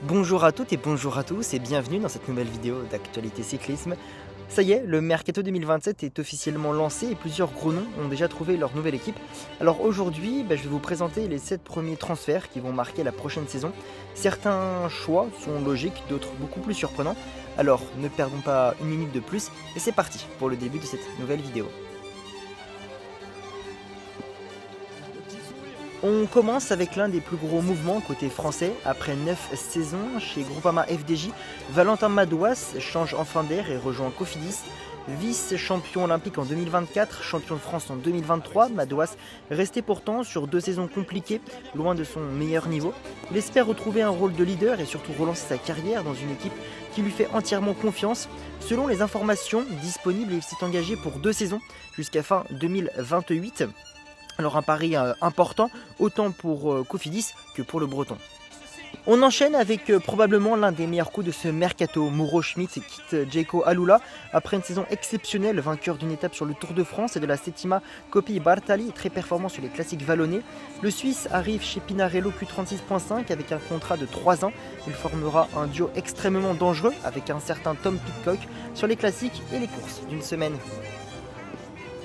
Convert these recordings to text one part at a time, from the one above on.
Bonjour à toutes et bonjour à tous et bienvenue dans cette nouvelle vidéo d'actualité cyclisme. Ça y est, le Mercato 2027 est officiellement lancé et plusieurs gros noms ont déjà trouvé leur nouvelle équipe. Alors aujourd'hui, je vais vous présenter les 7 premiers transferts qui vont marquer la prochaine saison. Certains choix sont logiques, d'autres beaucoup plus surprenants. Alors ne perdons pas une minute de plus et c'est parti pour le début de cette nouvelle vidéo. On commence avec l'un des plus gros mouvements côté français. Après 9 saisons chez Groupama FDJ, Valentin Madouas change enfin d'air et rejoint Cofidis. Vice-champion olympique en 2024, champion de France en 2023, Madouas restait pourtant sur 2 saisons compliquées, loin de son meilleur niveau. Il espère retrouver un rôle de leader et surtout relancer sa carrière dans une équipe qui lui fait entièrement confiance. Selon les informations disponibles, il s'est engagé pour 2 saisons jusqu'à fin 2028. Alors un pari important, autant pour Cofidis que pour le Breton. On enchaîne avec probablement l'un des meilleurs coups de ce mercato. Mauro Schmid quitte Jayco Alula après une saison exceptionnelle, vainqueur d'une étape sur le Tour de France et de la Settima Coppi Bartali, très performant sur les classiques vallonnés. Le Suisse arrive chez Pinarello Q36.5 avec un contrat de 3 ans. Il formera un duo extrêmement dangereux avec un certain Tom Pidcock sur les classiques et les courses d'une semaine.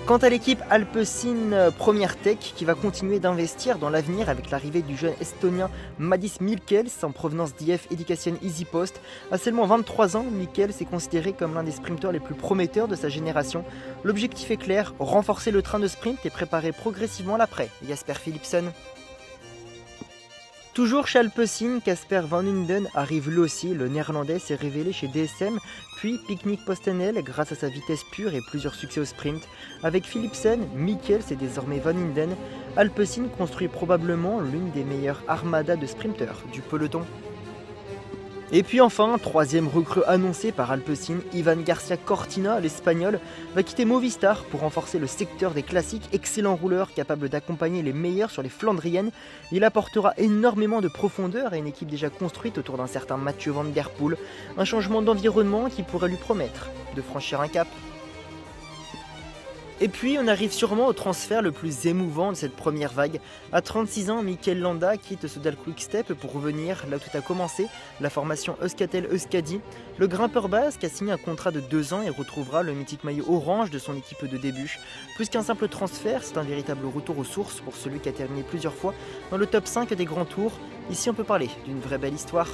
Quant à l'équipe Alpecin Première Tech qui va continuer d'investir dans l'avenir avec l'arrivée du jeune estonien Madis Michels en provenance d'IF Education EasyPost. À seulement 23 ans, Michels est considéré comme l'un des sprinteurs les plus prometteurs de sa génération. L'objectif est clair, renforcer le train de sprint et préparer progressivement l'après. Jasper Philipsen. Toujours chez Alpecin, Casper Van Linden arrive lui aussi, le néerlandais s'est révélé chez DSM, puis Picnic Postenel grâce à sa vitesse pure et plusieurs succès au sprint. Avec Philipsen, Michels et désormais Van Linden, Alpecin construit probablement l'une des meilleures armadas de sprinteurs du peloton. Et puis enfin, troisième recrue annoncée par Alpecin, Ivan Garcia Cortina, l'Espagnol, va quitter Movistar pour renforcer le secteur des classiques, excellent rouleur capable d'accompagner les meilleurs sur les Flandriennes. Il apportera énormément de profondeur à une équipe déjà construite autour d'un certain Mathieu Van Der Poel, un changement d'environnement qui pourrait lui promettre de franchir un cap. Et puis on arrive sûrement au transfert le plus émouvant de cette première vague. À 36 ans, Mikel Landa quitte Soudal Quick-Step pour revenir là où tout a commencé, la formation Euskaltel-Euskadi. Le grimpeur basque a signé un contrat de 2 ans et retrouvera le mythique maillot orange de son équipe de début. Plus qu'un simple transfert, c'est un véritable retour aux sources pour celui qui a terminé plusieurs fois dans le top 5 des grands tours. Ici on peut parler d'une vraie belle histoire.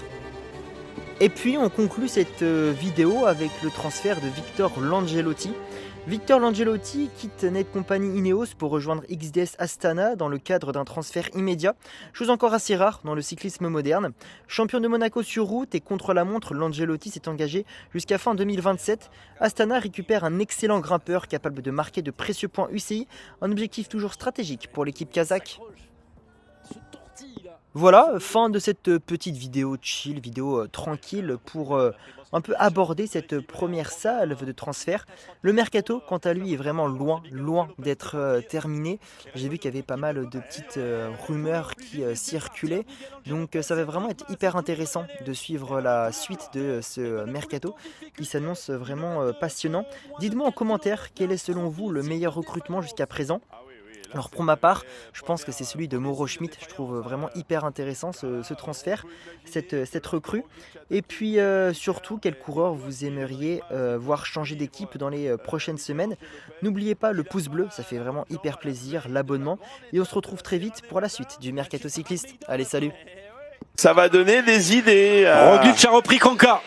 Et puis on conclut cette vidéo avec le transfert de Victor Langelotti. Victor Langelotti quitte Netcompany Ineos pour rejoindre XDS Astana dans le cadre d'un transfert immédiat, chose encore assez rare dans le cyclisme moderne. Champion de Monaco sur route et contre-la-montre, Langelotti s'est engagé jusqu'à fin 2027. Astana récupère un excellent grimpeur capable de marquer de précieux points UCI, un objectif toujours stratégique pour l'équipe kazakh. Voilà, fin de cette petite vidéo chill, vidéo tranquille pour un peu aborder cette première salve de transfert. Le mercato, quant à lui, est vraiment loin d'être terminé. J'ai vu qu'il y avait pas mal de petites rumeurs qui circulaient. Donc ça va vraiment être hyper intéressant de suivre la suite de ce mercato qui s'annonce vraiment passionnant. Dites-moi en commentaire quel est selon vous le meilleur recrutement jusqu'à présent. Alors pour ma part, je pense que c'est celui de Mauro Schmid. Je trouve vraiment hyper intéressant ce transfert, cette recrue. Et puis surtout, quel coureur vous aimeriez voir changer d'équipe dans les prochaines semaines. N'oubliez pas le pouce bleu, ça fait vraiment hyper plaisir, l'abonnement. Et on se retrouve très vite pour la suite du Mercato Cycliste. Allez, salut! Ça va donner des idées. Roglic a repris Kanka.